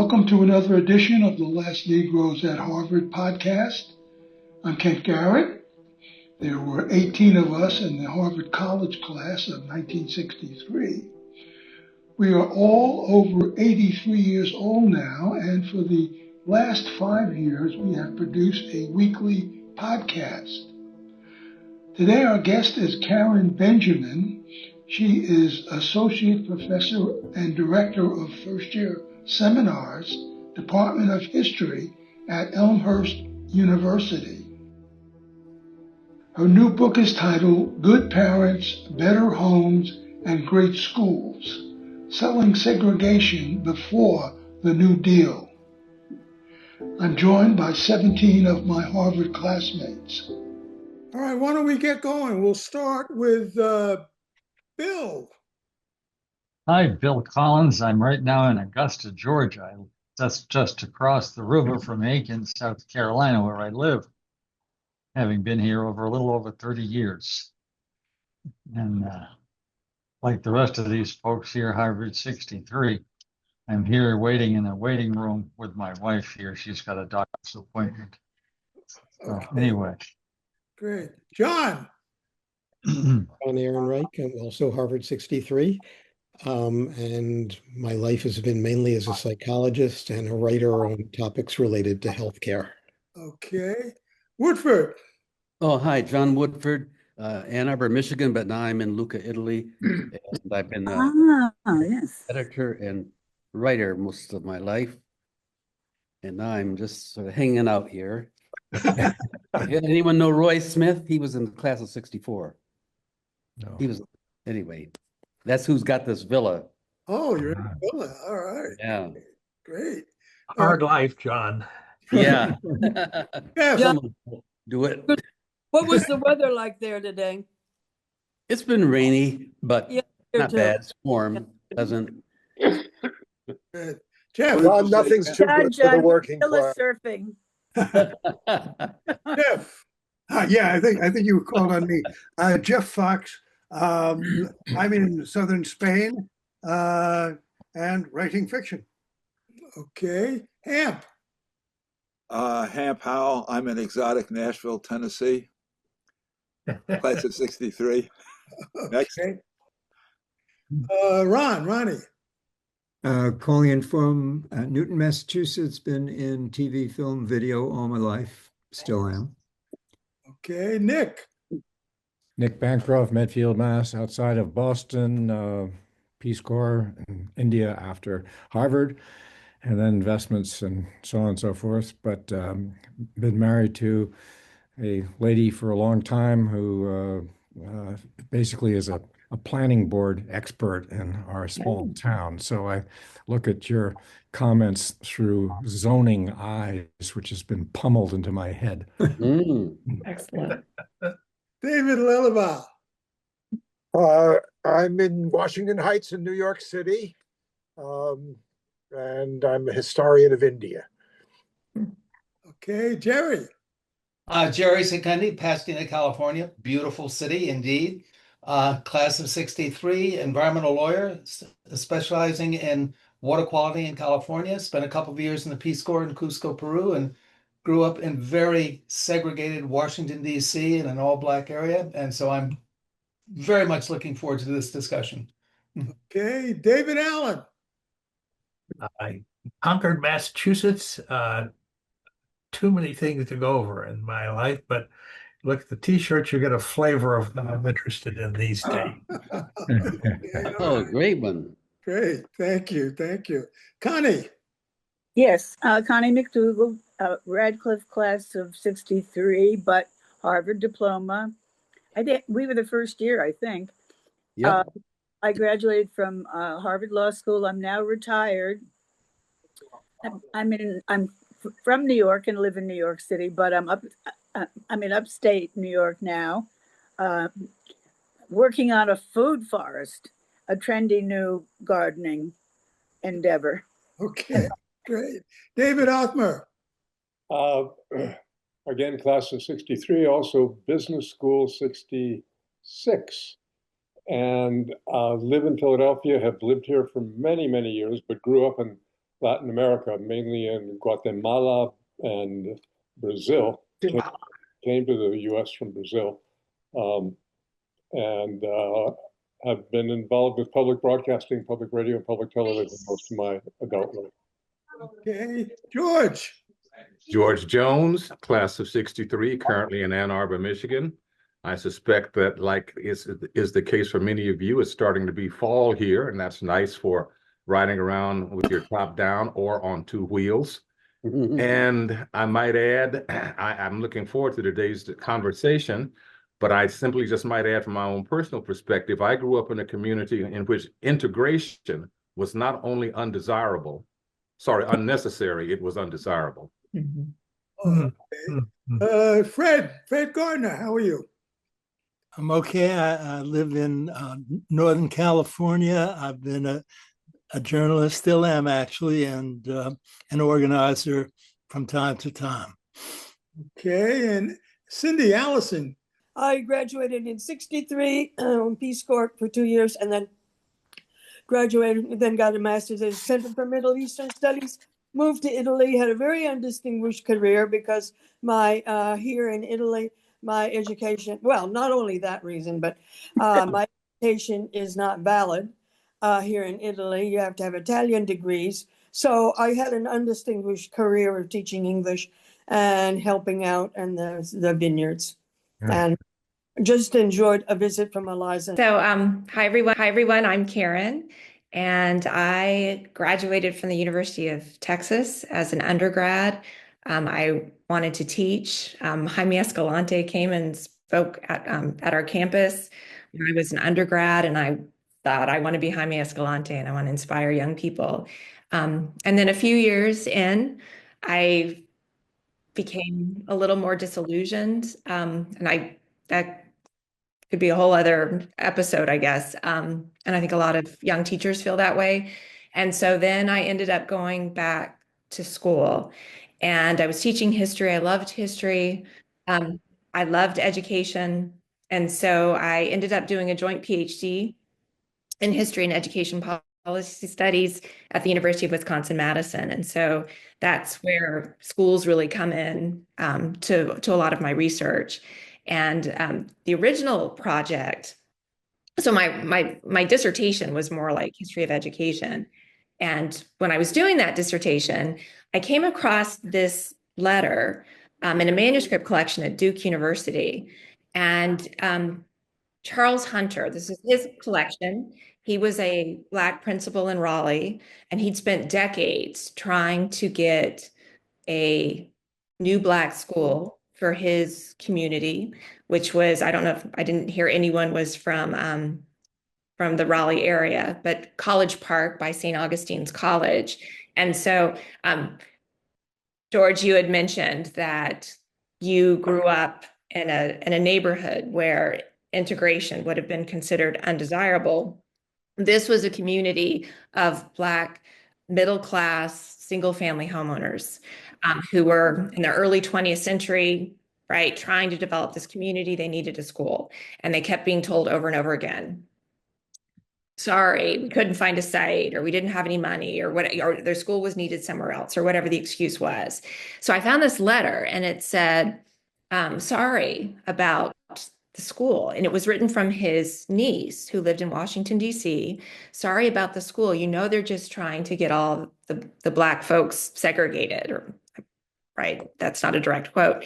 Welcome to another edition of the Last Negroes at Harvard podcast. I'm Kent Garrett. There were 18 of us in the Harvard College class of 1963. We are all over 83 years old now, and for the last 5 years we have produced a weekly podcast. Today our guest is Karen Benjamin. She is Associate Professor and Director of First Year Seminars, Department of History at Elmhurst University. Her new book is titled Good Parents, Better Homes, and Great Schools, Selling Segregation Before the New Deal. I'm joined by 17 of my Harvard classmates. All right, why don't we get going? We'll start with Bill. Hi, Bill Collins. I'm right now in Augusta, Georgia. That's just across the river from Aiken, South Carolina, where I live, having been here a little over 30 years. And like the rest of these folks here, Harvard 63, I'm here waiting in a waiting room with my wife here. She's got a doctor's appointment. So anyway. Great. John. I'm Aaron Reich. I'm also Harvard 63. And my life has been mainly as a psychologist and a writer on topics related to healthcare. Okay. Woodford. Oh, hi, John Woodford, Ann Arbor, Michigan, but now I'm in Lucca, Italy. And I've been yes. editor and writer most of my life. And now I'm just sort of hanging out here. Anyone know Roy Smith? He was in the class of 64. No. He was, anyway, that's who's got this villa. Oh, you're in the villa. All right. Yeah. Great. Hard life, John. Yeah. Jeff. Someone do it. What was the weather like there today? It's been rainy, but Yeah, not bad. It's warm, pleasant. Good. Jeff. Well, nothing's too good for the working class. Surfing. Jeff. Yeah, I think you called on me. Jeff Fox. I'm in southern Spain and writing fiction. Okay. Hamp. Hamp Howell. I'm in exotic Nashville, Tennessee. Class of 63. Next. Okay. Ronnie. Calling in from Newton, Massachusetts. Been in TV, film, video all my life. Still am. Okay. Nick. Nick Bancroft, Medfield, Mass, outside of Boston, Peace Corps in India after Harvard, and then investments and so on and so forth. But been married to a lady for a long time who basically is a planning board expert in our small town. So I look at your comments through zoning eyes, which has been pummeled into my head. Excellent. David Lillaba. I'm in Washington Heights in New York City, and I'm a historian of India. Okay. Jerry. Jerry Secundi, Pasadena, California. Beautiful city indeed. Class of 63, environmental lawyer, specializing in water quality in California. Spent a couple of years in the Peace Corps in Cusco, Peru, and grew up in very segregated Washington, D.C. in an all-Black area. And so I'm very much looking forward to this discussion. Okay. David Allen. Concord, Massachusetts. Too many things to go over in my life, but look at the t-shirts, you get a flavor of what I'm interested in these days. Oh, great one. Great. Thank you. Thank you. Connie. Yes, Connie McDougall, Radcliffe class of 63, but Harvard diploma. We were the first year, I think. Yeah. I graduated from Harvard Law School. I'm now retired. I'm from New York and live in New York City, but I'm in upstate New York now, working on a food forest, a trendy new gardening endeavor. Okay, great. David Othmer. Again, class of 63, also business school 66. And live in Philadelphia, have lived here for many, many years, but grew up in Latin America, mainly in Guatemala and Brazil. Came to the U.S. from Brazil, and have been involved with public broadcasting, public radio, and public television most of my adult life. Okay, George. George Jones, class of 63, currently in Ann Arbor, Michigan. I suspect that, like is the case for many of you, it's starting to be fall here, and that's nice for riding around with your top down or on two wheels. And I might add, I'm looking forward to today's conversation, but I simply just might add from my own personal perspective, I grew up in a community in which integration was not only unnecessary, it was undesirable. Fred Gardner, how are you? I'm okay. I live in Northern California. I've been a journalist, still am actually, and an organizer from time to time. Okay, and Cindy Allison. I graduated in '63 on Peace Corps for 2 years, and then graduated, then got a master's at the Center for Middle Eastern Studies, moved to Italy, had a very undistinguished career because here in Italy, my education, well, not only that reason, but my education is not valid here in Italy. You have to have Italian degrees. So I had an undistinguished career of teaching English and helping out in the vineyards. Yeah. And just enjoyed a visit from Eliza. So, hi everyone. I'm Karen, and I graduated from the University of Texas as an undergrad. I wanted to teach. Jaime Escalante came and spoke at our campus when I was an undergrad, and I thought, I want to be Jaime Escalante, and I want to inspire young people. And then a few years in, I became a little more disillusioned, and that could be a whole other episode, I guess. And I think a lot of young teachers feel that way. And so then I ended up going back to school, and I was teaching history. I loved history. I loved education. And so I ended up doing a joint PhD in history and education policy studies at the University of Wisconsin-Madison. And so that's where schools really come in to a lot of my research. And the original project, so my dissertation was more like history of education. And when I was doing that dissertation, I came across this letter in a manuscript collection at Duke University. And Charles Hunter, this is his collection. He was a Black principal in Raleigh, and he'd spent decades trying to get a new Black school for his community, which was, I don't know if I didn't hear anyone was from the Raleigh area, but College Park by St. Augustine's College. And so, George, you had mentioned that you grew up in a neighborhood where integration would have been considered undesirable. This was a community of Black middle-class single-family homeowners who were in the early 20th century, right, trying to develop this community. They needed a school, and they kept being told over and over again, sorry, we couldn't find a site, or we didn't have any money, or their school was needed somewhere else, or whatever the excuse was. So I found this letter, and it said, sorry about the school. And it was written from his niece who lived in Washington, D.C. Sorry about the school. You know, they're just trying to get all the Black folks segregated, or right. That's not a direct quote.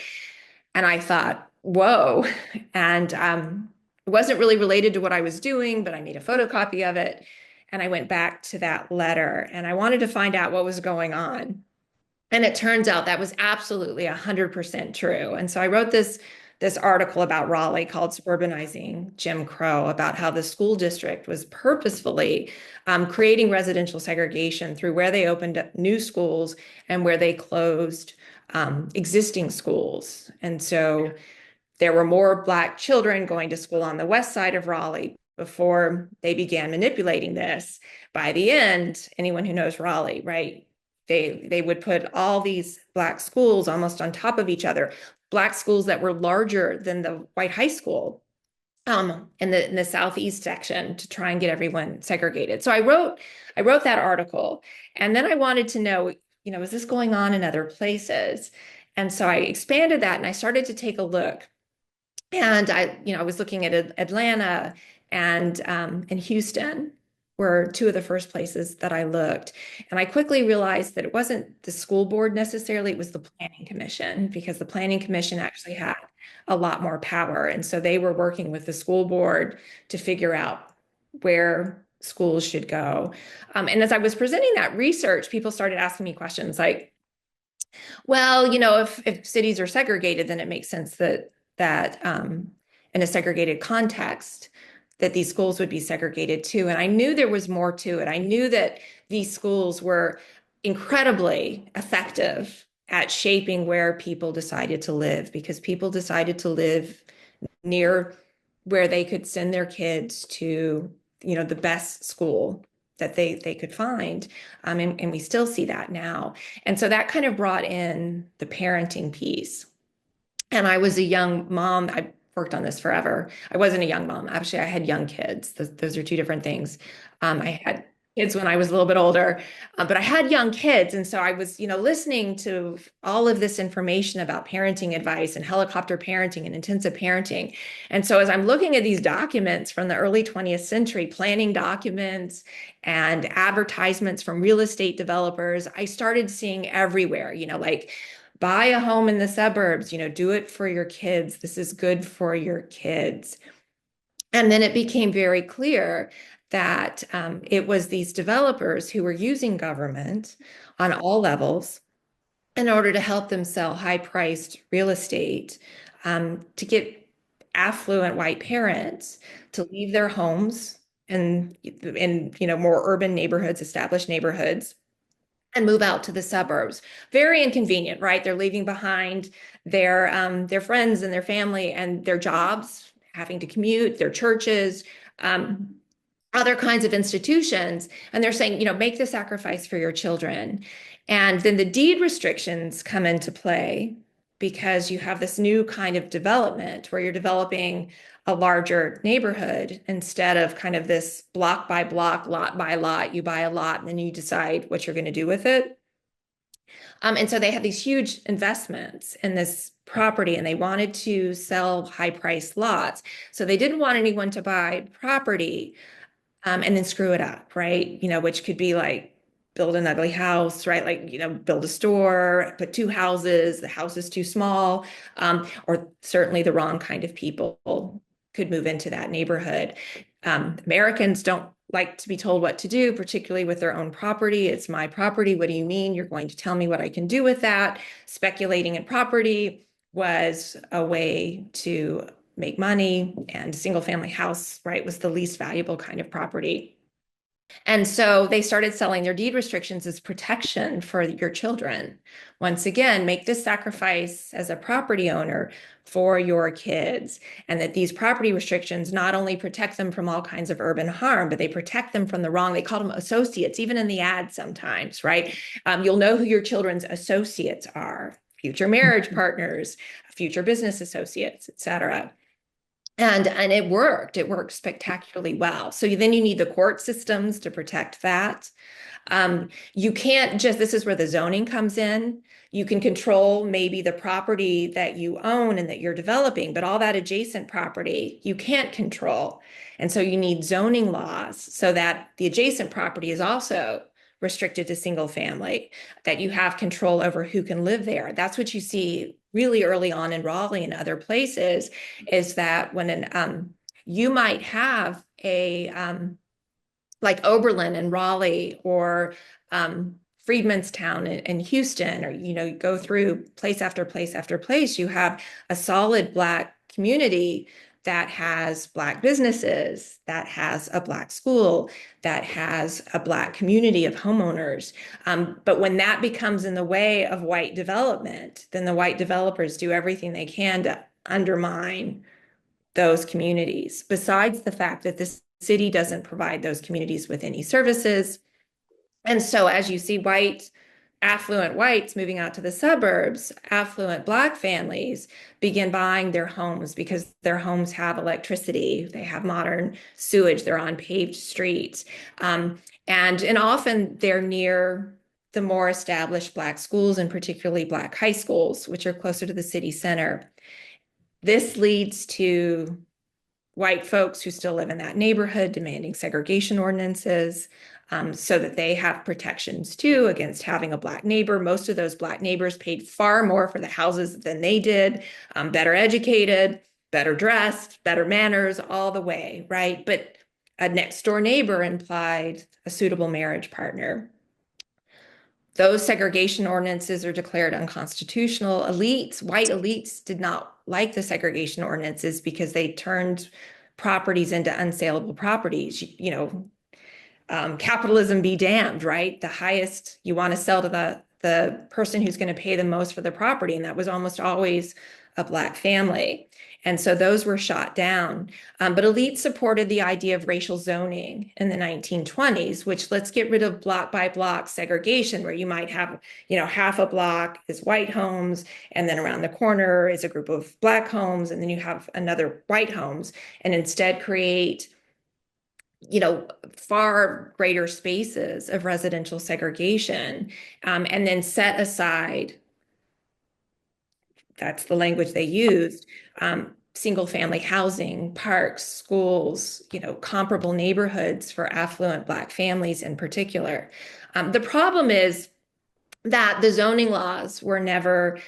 And I thought, whoa. And it wasn't really related to what I was doing, but I made a photocopy of it. And I went back to that letter, and I wanted to find out what was going on. And it turns out that was absolutely 100% true. And so I wrote this article about Raleigh called Suburbanizing Jim Crow, about how the school district was purposefully creating residential segregation through where they opened up new schools and where they closed existing schools. And so there were more Black children going to school on the west side of Raleigh before they began manipulating this. By the end, anyone who knows Raleigh, right, they would put all these Black schools almost on top of each other, Black schools that were larger than the white high school. in the southeast section to try and get everyone segregated. So I wrote that article, and then I wanted to know, is this going on in other places? And so I expanded that and I started to take a look. And I was looking at Atlanta and Houston were two of the first places that I looked. And I quickly realized that it wasn't the school board necessarily, it was the planning commission, because the planning commission actually had a lot more power. And so they were working with the school board to figure out where schools should go. And as I was presenting that research, people started asking me questions like, well, if cities are segregated, then it makes sense that in a segregated context, that these schools would be segregated too. And I knew there was more to it. I knew that these schools were incredibly effective at shaping where people decided to live, because people decided to live near where they could send their kids to, the best school that they could find. And we still see that now. And so that kind of brought in the parenting piece. And I was a young mom. I worked on this forever. I wasn't a young mom. Actually, I had young kids. Those are two different things. I had kids when I was a little bit older, but I had young kids. And so I was, listening to all of this information about parenting advice and helicopter parenting and intensive parenting. And so as I'm looking at these documents from the early 20th century, planning documents and advertisements from real estate developers, I started seeing everywhere, like, buy a home in the suburbs, do it for your kids. This is good for your kids. And then it became very clear that it was these developers who were using government on all levels in order to help them sell high-priced real estate, to get affluent white parents to leave their homes in more urban neighborhoods, established neighborhoods, and move out to the suburbs. Very inconvenient, right? They're leaving behind their friends and their family and their jobs, having to commute, their churches, other kinds of institutions. And they're saying, make the sacrifice for your children. And then the deed restrictions come into play, because you have this new kind of development where you're developing a larger neighborhood instead of kind of this block by block, lot by lot. You buy a lot and then you decide what you're going to do with it. And so they had these huge investments in this property, and they wanted to sell high-priced lots. So they didn't want anyone to buy property and then screw it up, right? Which could be like build an ugly house, right? Like, build a store, put two houses, the house is too small, or certainly the wrong kind of people could move into that neighborhood. Americans don't like to be told what to do, particularly with their own property. It's my property. What do you mean? You're going to tell me what I can do with that? Speculating in property was a way to make money, and a single family house, right, was the least valuable kind of property. And so they started selling their deed restrictions as protection for your children. Once again, make this sacrifice as a property owner for your kids. And that these property restrictions not only protect them from all kinds of urban harm, but they protect them from the wrong. They call them associates, even in the ad sometimes, right? You'll know who your children's associates are: future marriage partners, future business associates, et cetera. And it worked. It worked spectacularly well. So then you need the court systems to protect that. You can't just, this is where the zoning comes in. You can control maybe the property that you own and that you're developing, but all that adjacent property you can't control. And so you need zoning laws so that the adjacent property is also restricted to single family, that you have control over who can live there. That's what you see really early on in Raleigh and other places, is that when you might have a like Oberlin in Raleigh, or Freedmanstown in Houston, or you go through place after place after place, you have a solid Black community that has Black businesses, that has a Black school, that has a Black community of homeowners. But when that becomes in the way of white development, then the white developers do everything they can to undermine those communities, besides the fact that this city doesn't provide those communities with any services. And so as you see white affluent whites moving out to the suburbs, affluent Black families begin buying their homes because their homes have electricity, they have modern sewage, they're on paved streets. And often they're near the more established Black schools, and particularly Black high schools, which are closer to the city center. This leads to white folks who still live in that neighborhood demanding segregation ordinances, so that they have protections too against having a Black neighbor. Most of those Black neighbors paid far more for the houses than they did, better educated, better dressed, better manners, all the way, right? But a next door neighbor implied a suitable marriage partner. Those segregation ordinances are declared unconstitutional. Elites, white elites, did not like the segregation ordinances because they turned properties into unsaleable properties. Capitalism be damned, right? The highest you want to sell to the person who's going to pay the most for the property, and that was almost always a Black family. And so those were shot down. But elites supported the idea of racial zoning in the 1920s, which let's get rid of block by block segregation, where you might have, half a block is white homes, and then around the corner is a group of Black homes, and then you have another white homes, and instead create far greater spaces of residential segregation, and then set aside, that's the language they used, single family housing, parks, schools, comparable neighborhoods for affluent Black families in particular. The problem is that the zoning laws were never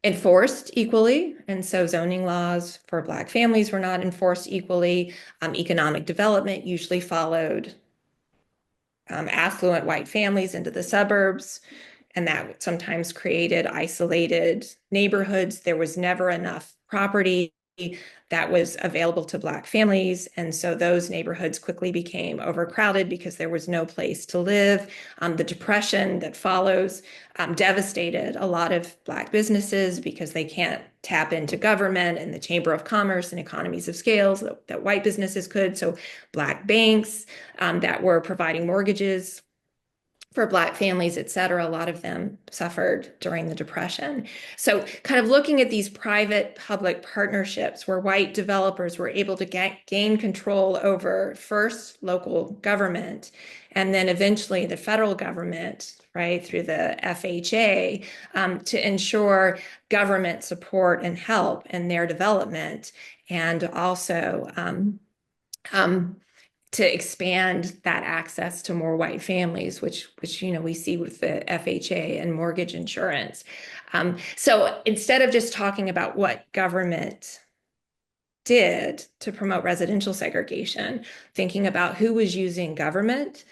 enforced equally. And so zoning laws for Black families were not enforced equally. Economic development usually followed affluent white families into the suburbs, and that sometimes created isolated neighborhoods. There was never enough property that was available to Black families. And so those neighborhoods quickly became overcrowded because there was no place to live. The Depression that follows devastated a lot of Black businesses because they can't tap into government and the Chamber of Commerce and economies of scales that white businesses could. So Black banks that were providing mortgages for Black families, et cetera, a lot of them suffered during the Depression. So kind of looking at these private-public partnerships where white developers were able to gain control over first local government and then eventually the federal government, right, through the FHA, to ensure government support and help in their development, and also to expand that access to more white families, which we see with the FHA and mortgage insurance. So instead of just talking about what government did to promote residential segregation, thinking about who was using government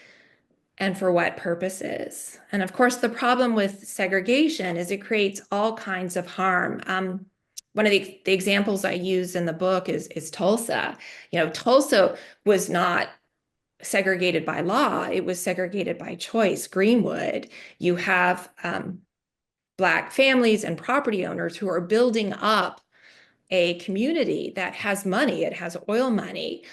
and for what purposes. And of course, the problem with segregation is it creates all kinds of harm. One of the examples I use in the book is Tulsa. Tulsa was not segregated by law, it was segregated by choice. Greenwood, you have Black families and property owners who are building up a community that has money, it has oil money,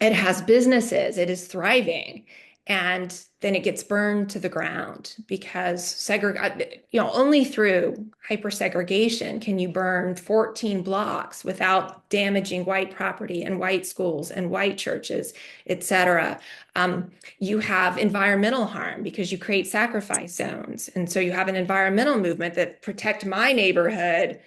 it has businesses, it is thriving. And then it gets burned to the ground because only through hyper-segregation can you burn 14 blocks without damaging white property and white schools and white churches, et cetera. You have environmental harm because you create sacrifice zones. And so you have an environmental movement that protect my neighborhood,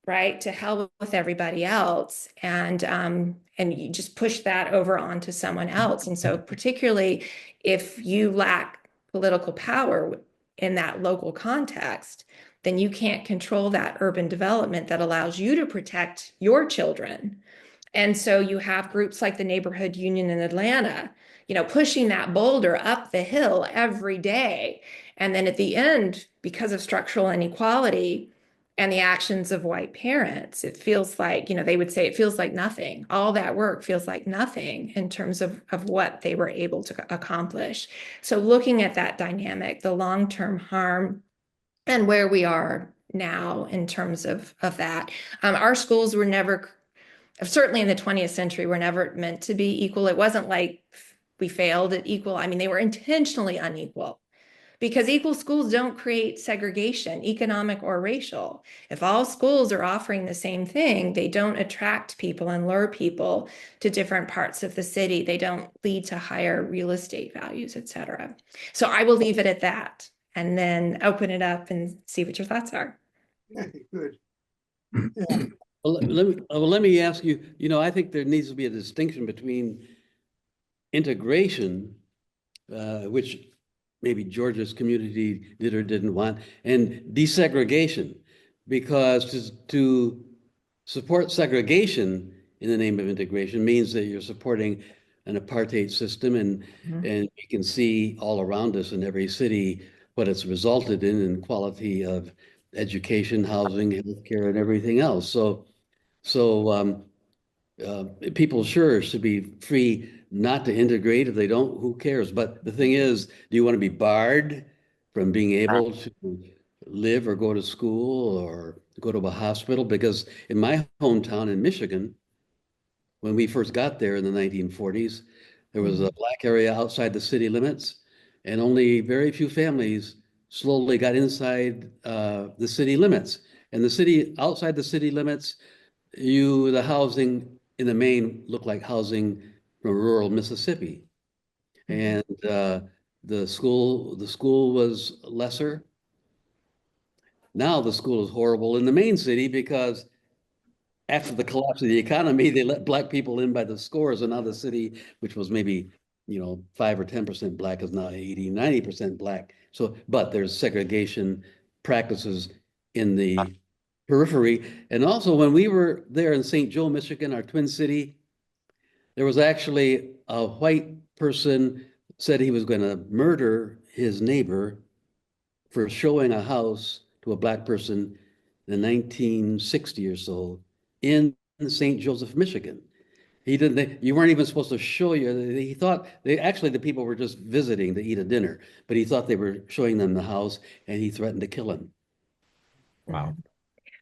right, to hell with everybody else, and you just push that over onto someone else. And so particularly if you lack political power in that local context, then you can't control that urban development that allows you to protect your children. And so you have groups like the Neighborhood Union in Atlanta, pushing that boulder up the hill every day. And then at the end, because of structural inequality and the actions of white parents, it feels like, they would say it feels like nothing. All that work feels like nothing in terms of what they were able to accomplish. So looking at that dynamic, the long-term harm, and where we are now in terms of that. Our schools were never, certainly in the 20th century, were never meant to be equal. It wasn't like we failed at equal. I mean, they were intentionally unequal because equal schools don't create segregation, economic or racial. If all schools are offering the same thing, they don't attract people and lure people to different parts of the city. They don't lead to higher real estate values, et cetera. So I will leave it at that and then open it up and see what your thoughts are. Good. Well, let me ask you, I think there needs to be a distinction between integration, which maybe Georgia's community did or didn't want, and desegregation, because to support segregation in the name of integration means that you're supporting an apartheid system, and you can see all around us in every city what it's resulted in quality of education, housing, healthcare, and everything else. So people sure should be free not to integrate. If they don't, who cares? But the thing is, do you want to be barred from being able to live or go to school or go to a hospital? Because in my hometown in Michigan, when we first got there in the 1940s, there was a black area outside the city limits, and only very few families slowly got inside the city limits. And the city, outside the city limits, the housing in the main looked like housing from rural Mississippi. And the school was lesser. Now the school is horrible in the main city because after the collapse of the economy, they let black people in by the scores, and now the city, which was maybe 5 or 10% black, is now 80, 90% black. So, but there's segregation practices in the periphery. And also when we were there in St. Joe, Michigan, our twin city, there was actually a white person said he was going to murder his neighbor for showing a house to a black person in 1960 or so in St. Joseph, Michigan. You weren't even supposed to show you. He thought the people were just visiting to eat a dinner, but he thought they were showing them the house, and he threatened to kill him. Wow.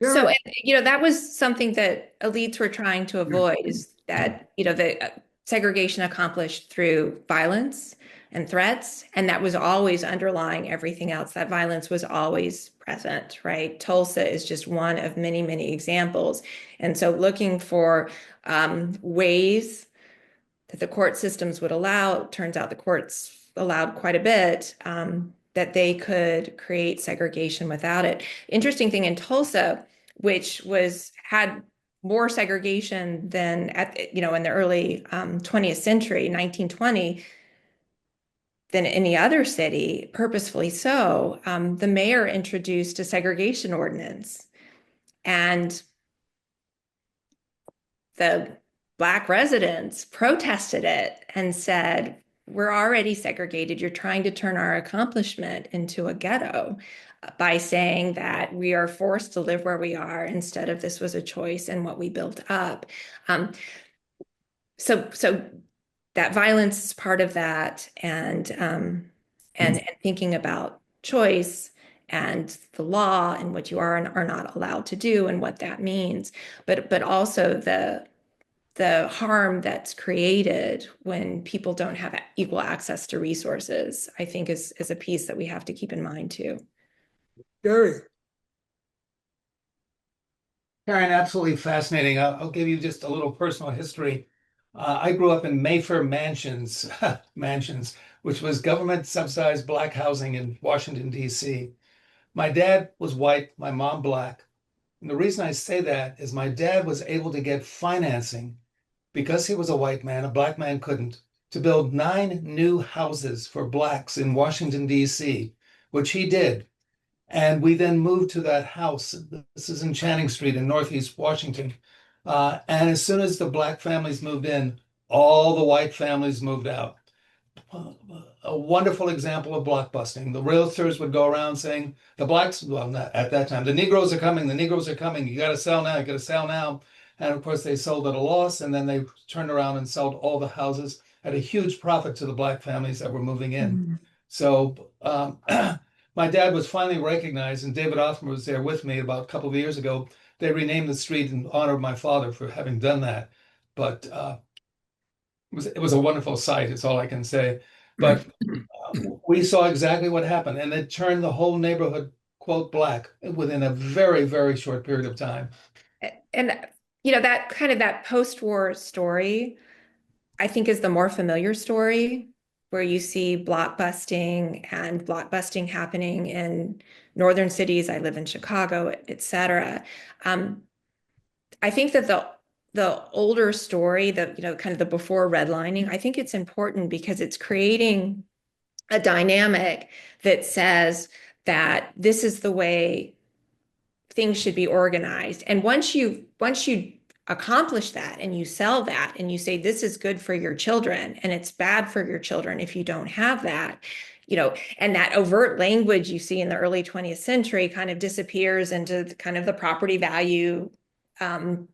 So, that was something that elites were trying to avoid, is that, the segregation accomplished through violence and threats. And that was always underlying everything else. That violence was always present, right? Tulsa is just one of many, many examples. And so looking for ways that the court systems would allow, turns out the courts allowed quite a bit, that they could create segregation without it. Interesting thing in Tulsa, which had more segregation than in the early 20th century, 1920, than any other city, purposefully so. The mayor introduced a segregation ordinance, and the Black residents protested it and said, we're already segregated. You're trying to turn our accomplishment into a ghetto by saying that we are forced to live where we are instead of this was a choice and what we built up. So that violence is part of that, and thinking about choice and the law and what you are and are not allowed to do and what that means, but also the harm that's created when people don't have equal access to resources, I think is a piece that we have to keep in mind too. Gary. Karen, absolutely fascinating. I'll give you just a little personal history. I grew up in Mayfair Mansions, which was government subsidized black housing in Washington, D.C. My dad was white, my mom black. And the reason I say that is my dad was able to get financing because he was a white man, a black man couldn't, to build 9 new houses for blacks in Washington, D.C., which he did. And we then moved to that house. This is in Channing Street in Northeast Washington. And as soon as the black families moved in, all the white families moved out. A wonderful example of blockbusting. The realtors would go around saying, the blacks, well, not at that time, the Negroes are coming, you got to sell now, you got to sell now. And of course, they sold at a loss, and then they turned around and sold all the houses at a huge profit to the black families that were moving in. So my dad was finally recognized, and David Offman was there with me about a couple of years ago. They renamed the street in honor of my father for having done that. But it was a wonderful sight, is all I can say. But we saw exactly what happened, and it turned the whole neighborhood, quote, black within a very, very short period of time. And that kind of that post-war story, I think, is the more familiar story, where you see blockbusting happening in northern cities. I live in Chicago, et cetera. I think that the older story, kind of the before redlining, I think it's important because it's creating a dynamic that says that this is the way things should be organized. And once you accomplish that and you sell that and you say this is good for your children and it's bad for your children if you don't have that, and that overt language you see in the early 20th century kind of disappears into kind of the property value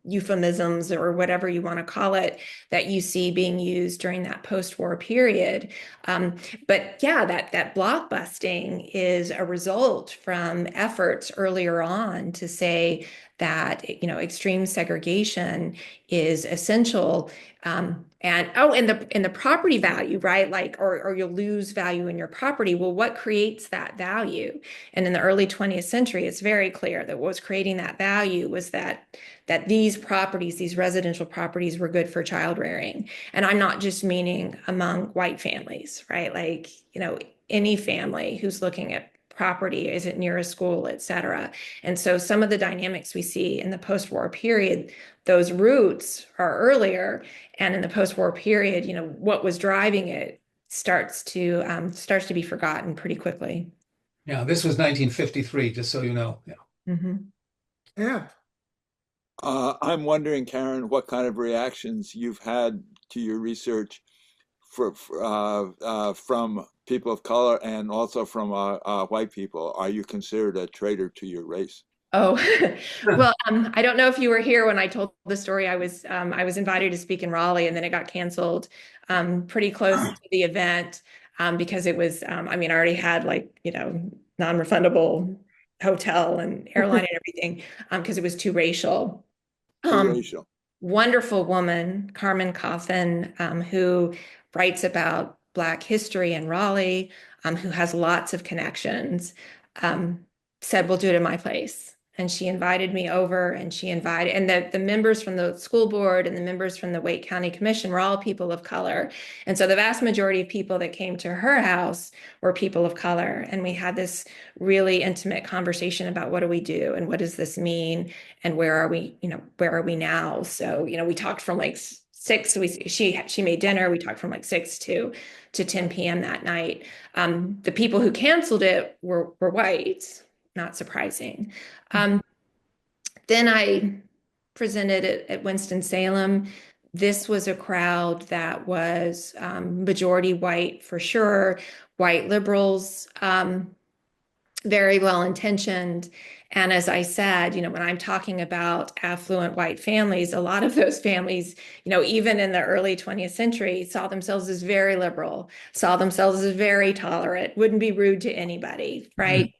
euphemisms or whatever you want to call it that you see being used during that post-war period. But yeah, that blockbusting is a result from efforts earlier on to say that extreme segregation is essential. And the property value, right? Like, or you'll lose value in your property. Well, what creates that value? And in the early 20th century, it's very clear that what was creating that value was that these properties, these residential properties, were good for child rearing. And I'm not just meaning among white families, right? Like, any family who's looking at property, is it near a school, et cetera. And so some of the dynamics we see in the post-war period, those roots are earlier. And in the post-war period, what was driving it starts to be forgotten pretty quickly. Yeah, this was 1953, just so you know. Yeah. Mm-hmm. Yeah. I'm wondering, Karen, what kind of reactions you've had to your research from people of color and also from white people. Are you considered a traitor to your race? Oh, well, I don't know if you were here when I told the story. I was invited to speak in Raleigh, and then it got canceled pretty close to the event because it was, I already had non-refundable hotel and airline and everything because it was too racial. Too racial. Wonderful woman, Carmen Coffin, who writes about Black history in Raleigh, who has lots of connections, said, we'll do it in my place. And she invited me over, and the members from the school board and the members from the Wake County Commission were all people of color. And so the vast majority of people that came to her house were people of color. And we had this really intimate conversation about what do we do and what does this mean and where are we now? So, we talked from like 6, she made dinner. We talked from like 6 to 10 p.m. that night. The people who canceled it were white. Not surprising. Then I presented at Winston-Salem. This was a crowd that was majority white for sure, white liberals, very well-intentioned. And as I said, when I'm talking about affluent white families, a lot of those families, even in the early 20th century, saw themselves as very liberal, saw themselves as very tolerant, wouldn't be rude to anybody, right?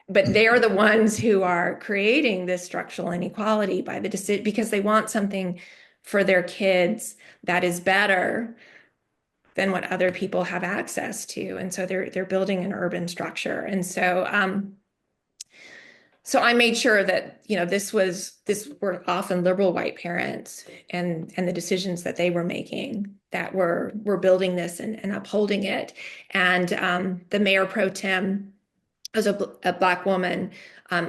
But they're the ones who are creating this structural inequality by the decision because they want something for their kids that is better than what other people have access to. And so they're building an urban structure. And so so I made sure that, this were often liberal white parents and the decisions that they were making that were building this and upholding it. And the mayor pro tem was a Black woman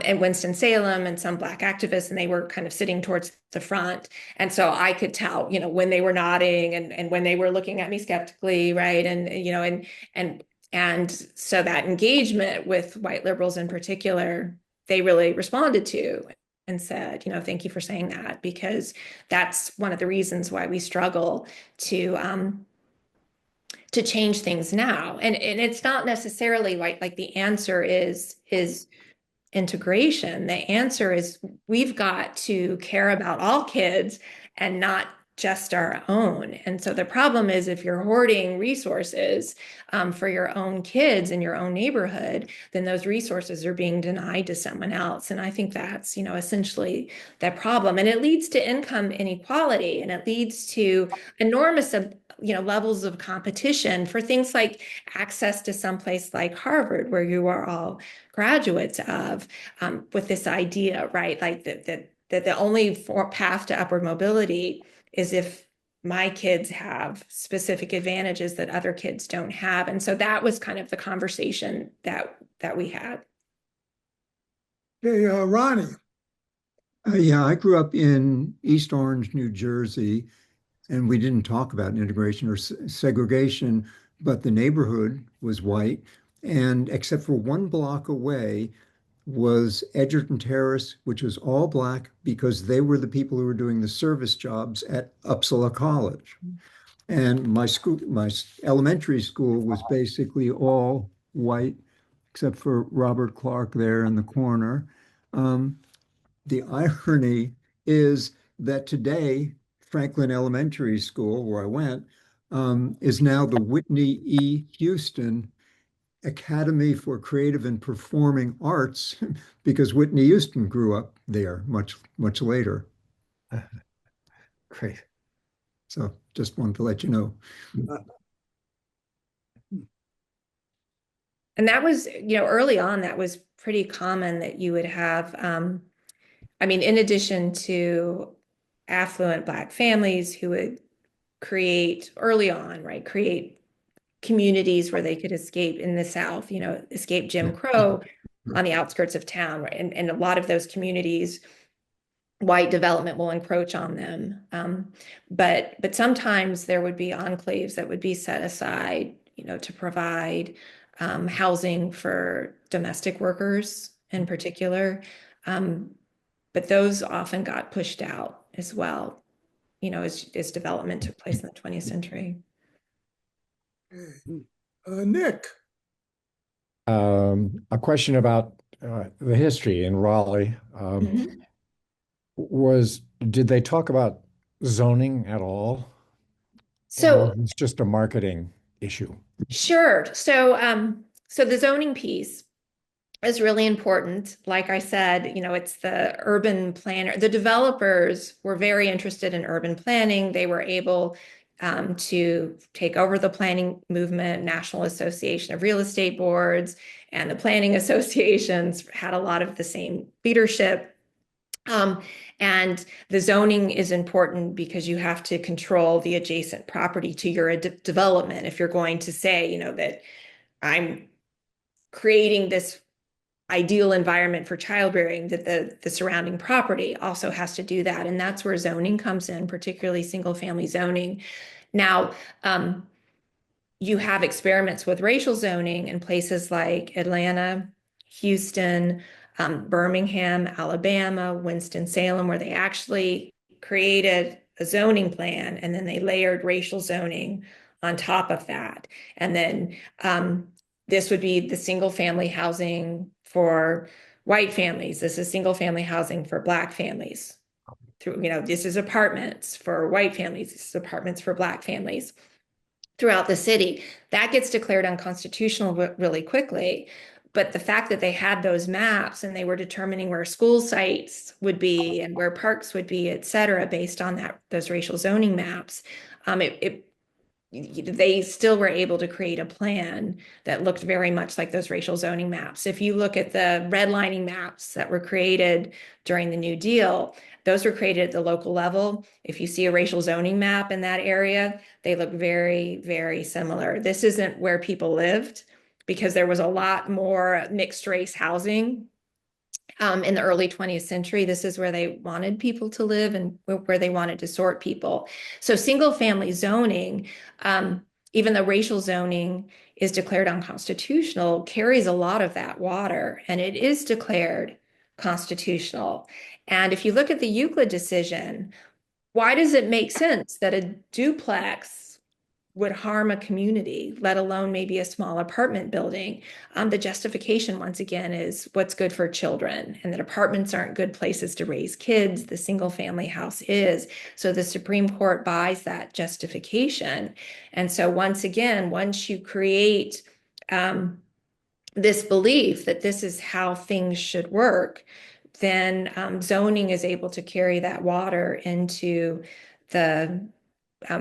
in Winston-Salem and some Black activists, and they were kind of sitting towards the front. And so I could tell, when they were nodding and when they were looking at me skeptically, right? And so that engagement with white liberals in particular, they really responded to and said, thank you for saying that, because that's one of the reasons why we struggle to change things now. And it's not necessarily like the answer is integration. The answer is we've got to care about all kids and not just our own. And so the problem is if you're hoarding resources for your own kids in your own neighborhood, then those resources are being denied to someone else. And I think that's, essentially the problem. And it leads to income inequality, and it leads to enormous levels of competition for things like access to someplace like Harvard, where you are all graduates of, with this idea, right? Like that the only path to upward mobility is if my kids have specific advantages that other kids don't have. And so that was kind of the conversation that we had. Hey, Ronnie. Yeah, I grew up in East Orange, New Jersey, and we didn't talk about integration or segregation, but the neighborhood was white. And except for one block away was Edgerton Terrace, which was all Black because they were the people who were doing the service jobs at Uppsala College. And my elementary school was basically all white, except for Robert Clark there in the corner. The irony is that today, Franklin Elementary School, where I went, is now the Whitney E. Houston Academy for Creative and Performing Arts because Whitney Houston grew up there much later. Great. So just wanted to let you know. And that was, early on, that was pretty common that you would have, in addition to affluent Black families who would create early on, right, create communities where they could escape in the South, escape Jim Crow on the outskirts of town, right? And a lot of those communities, white development will encroach on them. But sometimes there would be enclaves that would be set aside, to provide housing for domestic workers in particular. But those often got pushed out as well, as development took place in the 20th century. Nick. A question about the history in Raleigh. Did they talk about zoning at all? So it's just a marketing issue. Sure. So the zoning piece is really important. Like I said, it's the urban planner. The developers were very interested in urban planning. They were able to take over the planning movement. National Association of Real Estate Boards and the planning associations had a lot of the same leadership. And the zoning is important because you have to control the adjacent property to your development. If you're going to say, that I'm creating this ideal environment for childbearing, that the surrounding property also has to do that. And that's where zoning comes in, particularly single family zoning. Now, you have experiments with racial zoning in places like Atlanta, Houston, Birmingham, Alabama, Winston-Salem, where they actually created a zoning plan and then they layered racial zoning on top of that. And then this would be the single family housing for white families. This is single family housing for Black families. This is apartments for white families. This is apartments for Black families throughout the city. That gets declared unconstitutional really quickly. But the fact that they had those maps and they were determining where school sites would be and where parks would be, et cetera, based on those racial zoning maps, they still were able to create a plan that looked very much like those racial zoning maps. If you look at the redlining maps that were created during the New Deal, those were created at the local level. If you see a racial zoning map in that area, they look very, very similar. This isn't where people lived because there was a lot more mixed race housing in the early 20th century. This is where they wanted people to live and where they wanted to sort people. So single family zoning, even though racial zoning is declared unconstitutional, carries a lot of that water, and it is declared constitutional. And if you look at the Euclid decision, why does it make sense that a duplex would harm a community, let alone maybe a small apartment building. The justification, once again, is what's good for children, and that apartments aren't good places to raise kids. The single family house is. So the Supreme Court buys that justification. And so once again, once you create this belief that this is how things should work, then zoning is able to carry that water into the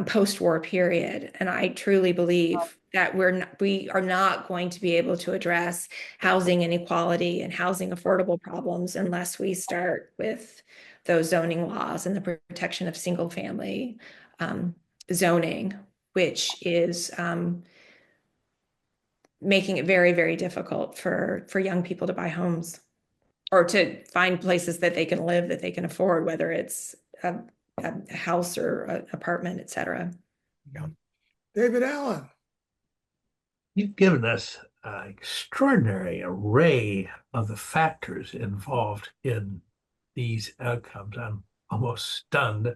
post-war period. And I truly believe that we are not going to be able to address housing inequality and housing affordable problems unless we start with those zoning laws and the protection of single family zoning, which is making it very, very difficult for young people to buy homes or to find places that they can live, that they can afford, whether it's a house or an apartment, et cetera. Yeah. David Allen. You've given us an extraordinary array of the factors involved in these outcomes. I'm almost stunned,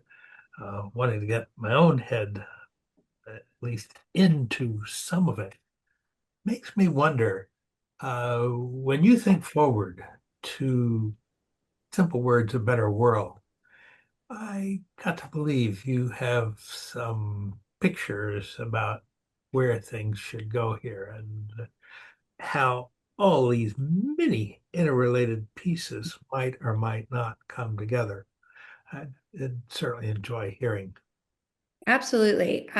wanting to get my own head at least into some of it. Makes me wonder, when you think forward to simple words, a better world, I got to believe you have some pictures about where things should go here and how all these many interrelated pieces might or might not come together. I'd certainly enjoy hearing. Absolutely.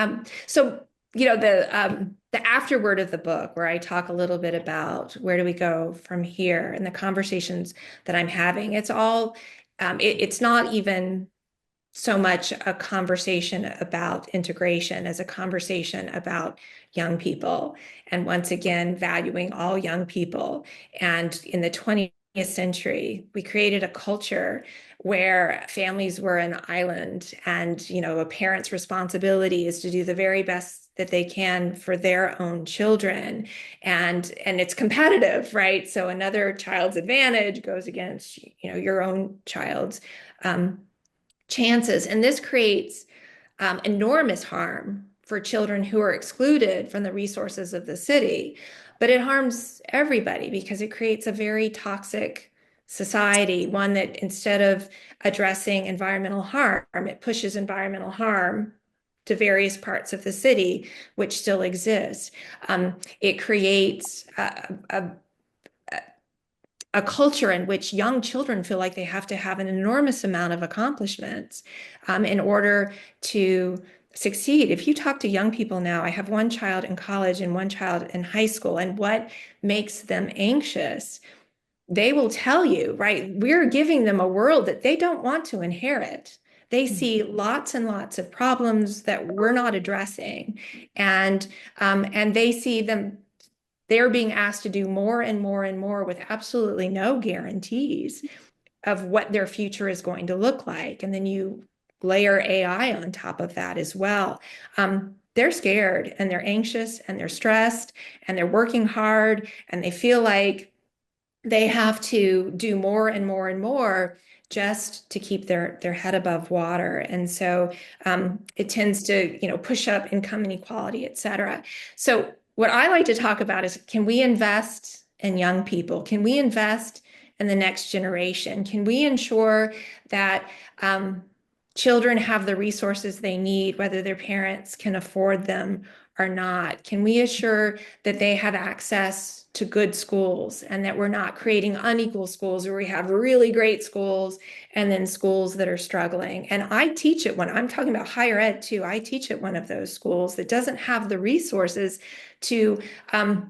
So, the afterword of the book, where I talk a little bit about where do we go from here and the conversations that I'm having, it's all, it's not even so much a conversation about integration as a conversation about young people. And once again, valuing all young people. And in the 20th century, we created a culture where families were an island, and a parent's responsibility is to do the very best that they can for their own children, and it's competitive, right? So another child's advantage goes against your own child's chances, and this creates enormous harm for children who are excluded from the resources of the city. But it harms everybody because it creates a very toxic society, one that instead of addressing environmental harm, it pushes environmental harm to various parts of the city, which still exist. It creates a culture in which young children feel like they have to have an enormous amount of accomplishments in order to succeed. If you talk to young people now, I have one child in college and one child in high school, and what makes them anxious, they will tell you, right? We're giving them a world that they don't want to inherit. They see lots and lots of problems that we're not addressing, and they see them. They're being asked to do more and more and more with absolutely no guarantees of what their future is going to look like. And then you layer AI on top of that as well. They're scared and they're anxious and they're stressed and they're working hard and they feel like they have to do more and more and more just to keep their head above water. And so it tends to, push up income inequality, et cetera. So what I like to talk about is, can we invest in young people? Can we invest in the next generation? Can we ensure that children have the resources they need, whether their parents can afford them or not? Can we assure that they have access to good schools and that we're not creating unequal schools where we have really great schools and then schools that are struggling? And I teach it when I'm talking about higher ed too. I teach at one of those schools that doesn't have the resources to, I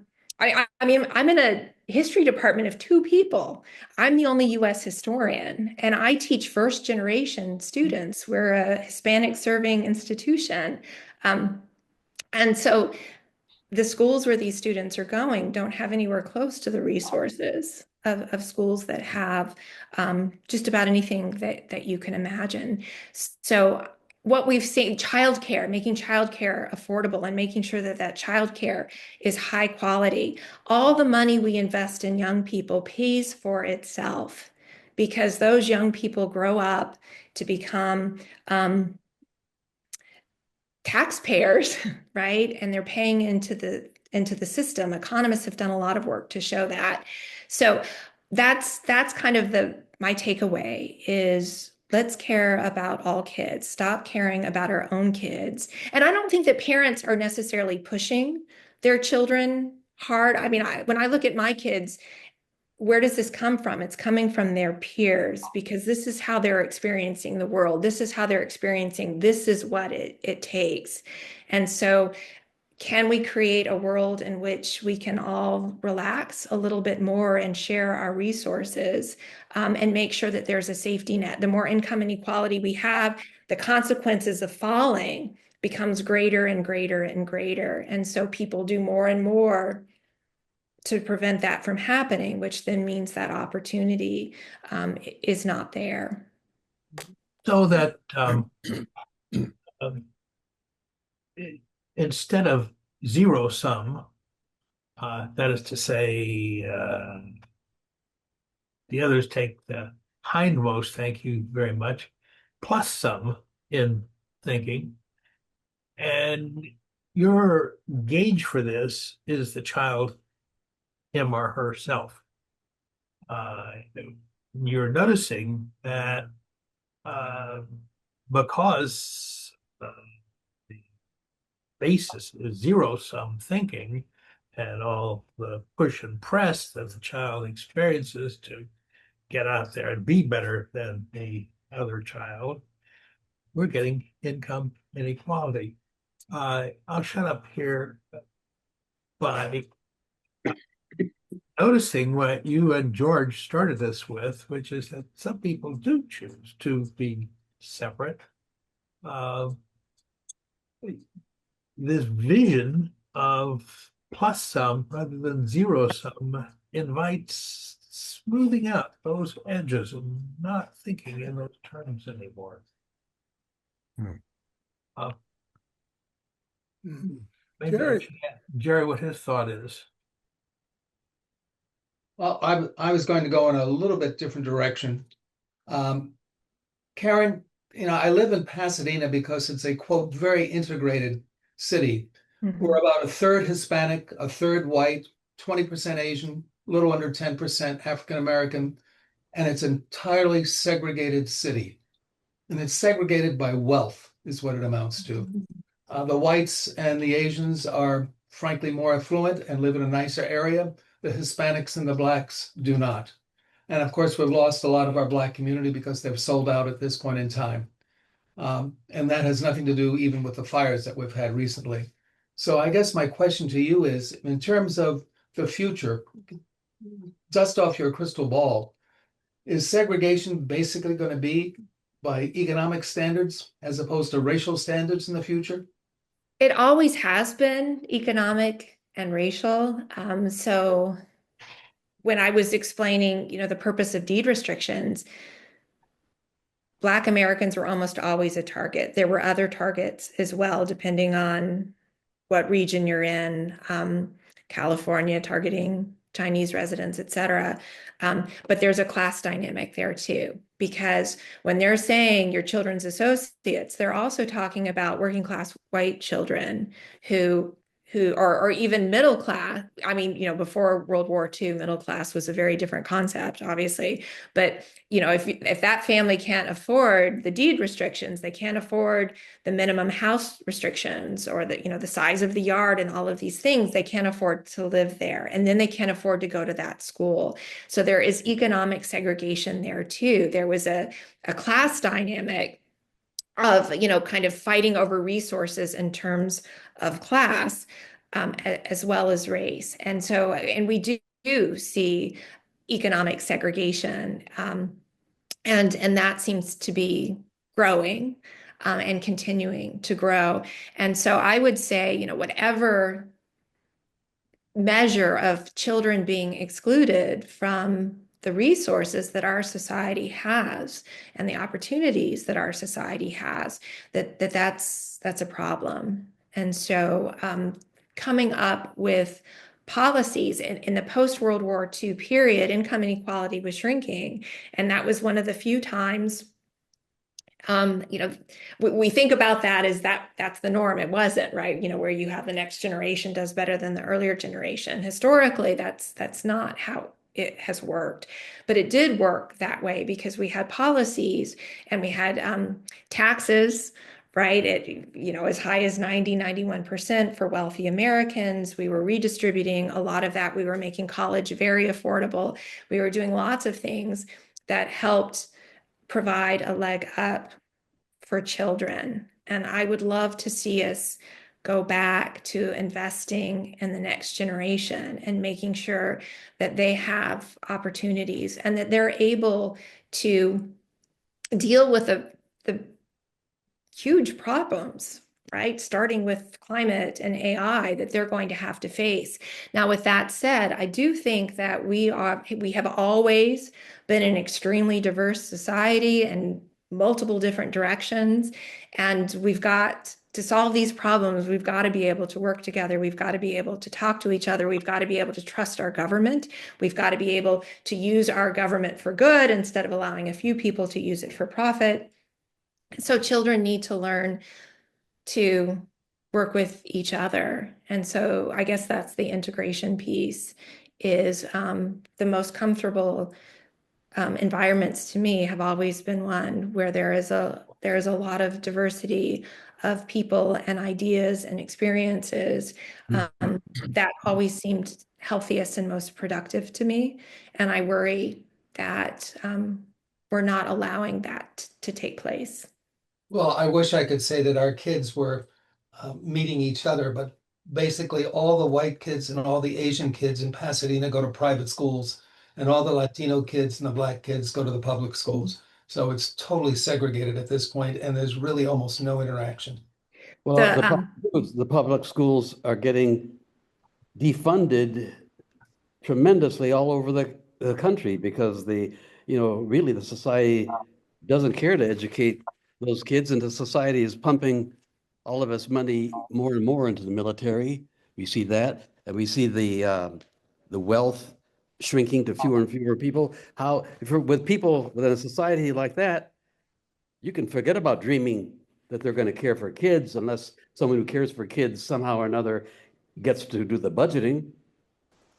mean, I'm in a history department of 2 people. I'm the only US historian, and I teach first generation students. We're a Hispanic serving institution. And so the schools where these students are going don't have anywhere close to the resources of schools that have just about anything that you can imagine. So what we've seen, childcare, making childcare affordable and making sure that that childcare is high quality. All the money we invest in young people pays for itself because those young people grow up to become taxpayers, right? And they're paying into the system. Economists have done a lot of work to show that. So that's kind of my takeaway is let's care about all kids. Stop caring about our own kids. And I don't think that parents are necessarily pushing their children hard. I mean, when I look at my kids, where does this come from? It's coming from their peers because this is how they're experiencing the world. This is how they're experiencing, this is what it takes. And so can we create a world in which we can all relax a little bit more and share our resources and make sure that there's a safety net? The more income inequality we have, the consequences of falling becomes greater and greater and greater. And so people do more and more to prevent that from happening, which then means that opportunity is not there. So that instead of zero sum, that is to say, the others take the hindmost, thank you very much, plus sum in thinking. And your gauge for this is the child, him or herself. You're noticing that because the basis is zero-sum thinking and all the push and press that the child experiences to get out there and be better than the other child, we're getting income inequality. I'll shut up here by noticing what you and George started this with, which is that some people do choose to be separate. This vision of plus sum rather than zero sum invites smoothing out those edges and not thinking in those terms anymore. Maybe Jerry. Jerry, what his thought is. Well, I was going to go in a little bit different direction. Karen, I live in Pasadena because it's a, quote, very integrated city. We're about a third Hispanic, a third white, 20% Asian, a little under 10% African American, and it's an entirely segregated city. And it's segregated by wealth is what it amounts to. The whites and the Asians are frankly more affluent and live in a nicer area. The Hispanics and the blacks do not. And of course, we've lost a lot of our black community because they've sold out at this point in time. And that has nothing to do even with the fires that we've had recently. So I guess my question to you is, in terms of the future, dust off your crystal ball, is segregation basically going to be by economic standards as opposed to racial standards in the future? It always has been economic and racial. So when I was explaining, the purpose of deed restrictions, Black Americans were almost always a target. There were other targets as well, depending on what region you're in. California targeting Chinese residents, et cetera. But there's a class dynamic there too, because when they're saying your children's associates, they're also talking about working class white children who or even middle class. I mean, before World War II, middle class was a very different concept, obviously. But if that family can't afford the deed restrictions, they can't afford the minimum house restrictions or the size of the yard and all of these things, they can't afford to live there. And then they can't afford to go to that school. So there is economic segregation there too. There was a class dynamic of, kind of fighting over resources in terms of class, as well as race. And so, and we do see economic segregation, and that seems to be growing and continuing to grow. And so I would say, whatever measure of children being excluded from the resources that our society has and the opportunities that our society has, that's a problem. And so coming up with policies in the post-World War II period, income inequality was shrinking. And that was one of the few times We think about that as that's the norm. It wasn't, right? Where you have the next generation does better than the earlier generation. Historically, that's not how it has worked. But it did work that way because we had policies and we had taxes, right? As high as 91% for wealthy Americans. We were redistributing a lot of that. We were making college very affordable. We were doing lots of things that helped provide a leg up for children. And I would love to see us go back to investing in the next generation and making sure that they have opportunities and that they're able to deal with the huge problems, right? Starting with climate and AI that they're going to have to face. Now, with that said, I do think that we have always been an extremely diverse society and multiple different directions. And we've got to solve these problems. We've got to be able to work together. We've got to be able to talk to each other. We've got to be able to trust our government. We've got to be able to use our government for good instead of allowing a few people to use it for profit. So children need to learn to work with each other. And so I guess that's the integration piece is the most comfortable environments to me have always been one where there is a lot of diversity of people and ideas and experiences that always seemed healthiest and most productive to me. And I worry that we're not allowing that to take place. Well, I wish I could say that our kids were meeting each other, but basically all the white kids and all the Asian kids in Pasadena go to private schools, and all the Latino kids and the Black kids go to the public schools. So it's totally segregated at this point, and there's really almost no interaction. Well, the public schools are getting defunded tremendously all over the country because really the society doesn't care to educate those kids, and the society is pumping all of its money more and more into the military. We see that, and we see the wealth shrinking to fewer and fewer people. With people within a society like that, you can forget about dreaming that they're going to care for kids unless someone who cares for kids somehow or another gets to do the budgeting.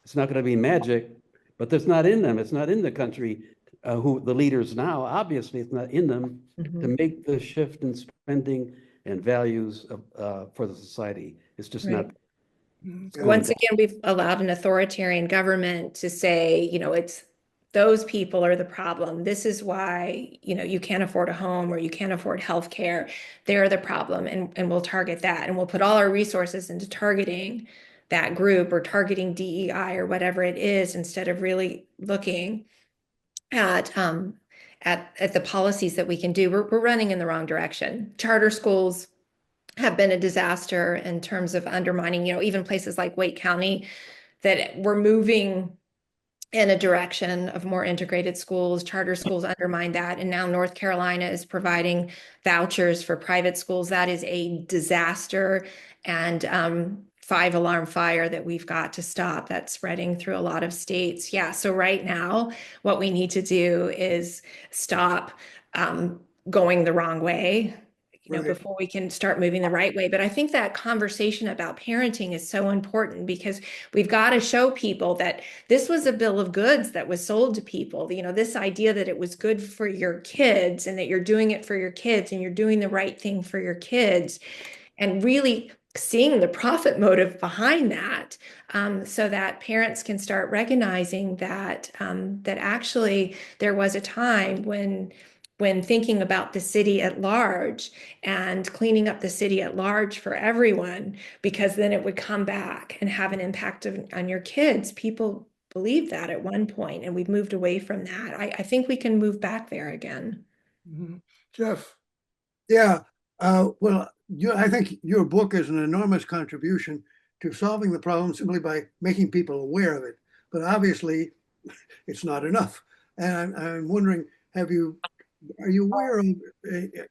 It's not going to be magic, but that's not in them. It's not in the country. Who the leaders now, obviously it's not in them to make the shift in spending and values for the society. It's just not. Once again, we've allowed an authoritarian government to say, it's those people are the problem. This is why, you can't afford a home or you can't afford health care. They're the problem. And we'll target that. And we'll put all our resources into targeting that group or targeting DEI or whatever it is instead of really looking at the policies that we can do. We're running in the wrong direction. Charter schools have been a disaster in terms of undermining, even places like Wake County that we're moving in a direction of more integrated schools. Charter schools undermine that. And now North Carolina is providing vouchers for private schools. That is a disaster and 5-alarm fire that we've got to stop. That's spreading through a lot of states. Yeah. So right now, what we need to do is stop going the wrong way, before we can start moving the right way. But I think that conversation about parenting is so important because we've got to show people that this was a bill of goods that was sold to people. This idea that it was good for your kids and that you're doing it for your kids and you're doing the right thing for your kids, and really seeing the profit motive behind that, so that parents can start recognizing that that actually there was a time when thinking about the city at large and cleaning up the city at large for everyone, because then it would come back and have an impact on your kids. People believed that at one point, and we've moved away from that. I think we can move back there again. Jeff? Yeah, well, I think your book is an enormous contribution to solving the problem simply by making people aware of it. But obviously, it's not enough. And I'm wondering, are you aware of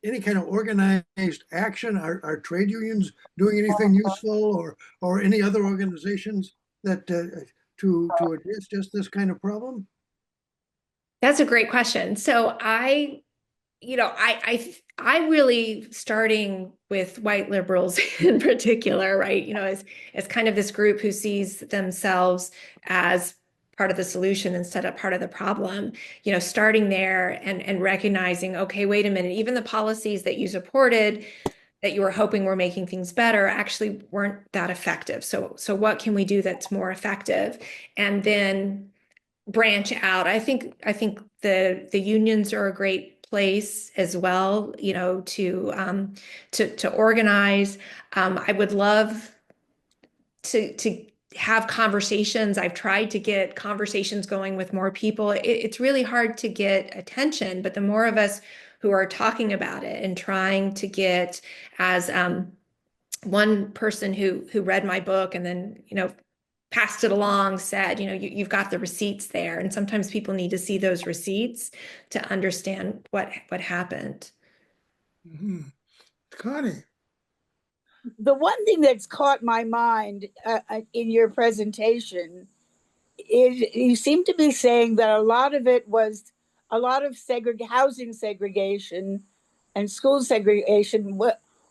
any kind of organized action? Are trade unions doing anything useful, or any other organizations that to address just this kind of problem? That's a great question. So I I really, starting with white liberals in particular, right, as kind of this group who sees themselves as part of the solution instead of part of the problem, starting there and recognizing, okay, wait a minute, even the policies that you supported, that you were hoping were making things better, actually weren't that effective. So what can we do that's more effective? And then branch out. I think the unions are a great place as well, to organize. I would love to have conversations. I've tried to get conversations going with more people. It's really hard to get attention, but the more of us who are talking about it and trying to get, as one person who read my book and then passed it along said, you've got the receipts there, and sometimes people need to see those receipts to understand what happened. Mm-hmm. Connie. The one thing that's caught my mind in your presentation is you seem to be saying that a lot of it was a lot of housing segregation and school segregation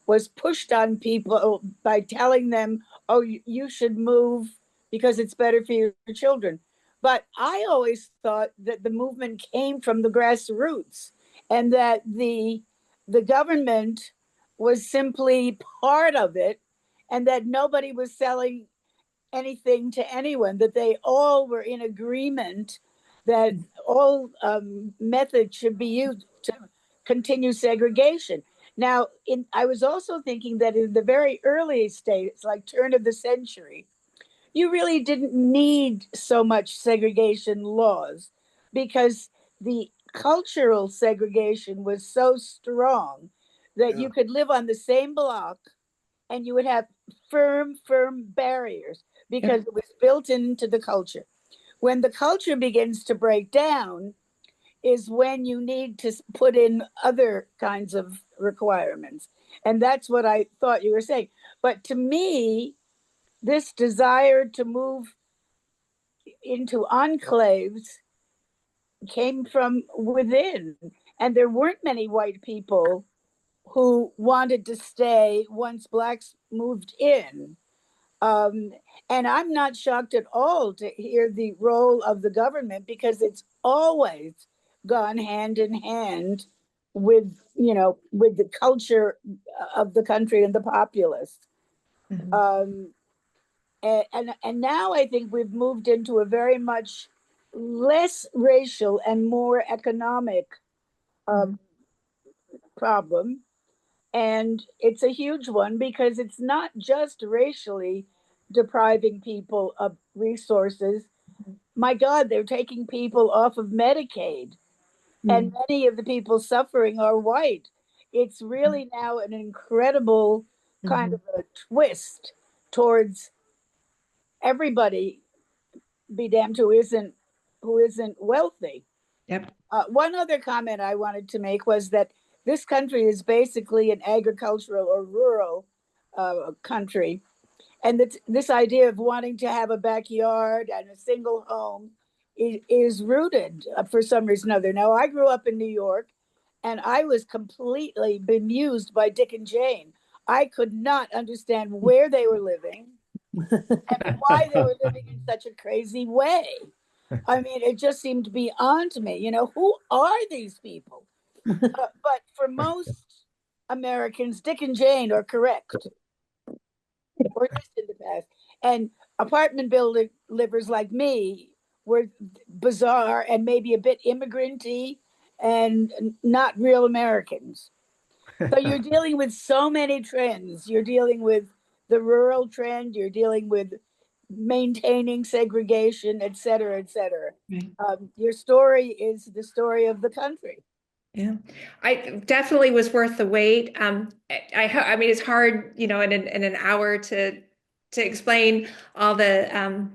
was pushed on people by telling them, oh, you should move because it's better for your children. But I always thought that the movement came from the grassroots, and that the government was simply part of it, and that nobody was selling anything to anyone, that they all were in agreement that all methods should be used to continue segregation. Now, I was also thinking that in the very early states, like turn of the century, you really didn't need so much segregation laws, because the cultural segregation was so strong that you could live on the same block and you would have firm barriers because it was built into the culture. When the culture begins to break down is when you need to put in other kinds of requirements. And that's what I thought you were saying. But to me, this desire to move into enclaves came from within. And there weren't many white people who wanted to stay once blacks moved in. And I'm not shocked at all to hear the role of the government, because it's always gone hand in hand with, with the culture of the country and the populace. Mm-hmm. And now I think we've moved into a very much less racial and more economic problem. And it's a huge one, because it's not just racially depriving people of resources. My God, they're taking people off of Medicaid, and many of the people suffering are white. It's really now an incredible kind of a twist towards everybody be damned who isn't wealthy. Yep. One other comment I wanted to make was that this country is basically an agricultural or rural country. And this idea of wanting to have a backyard and a single home is rooted for some reason or other. Now, I grew up in New York, and I was completely bemused by Dick and Jane. I could not understand where they were living and why they were living in such a crazy way. I mean, it just seemed beyond me. Who are these people? But for most Americans, Dick and Jane are correct, or at least in the past. And apartment building livers like me were bizarre and maybe a bit immigrant-y and not real Americans. So you're dealing with so many trends. You're dealing with the rural trend. You're dealing with maintaining segregation, et cetera, et cetera. Right. Your story is the story of the country. Yeah, I definitely was worth the wait. I mean, it's hard, in an hour to explain all the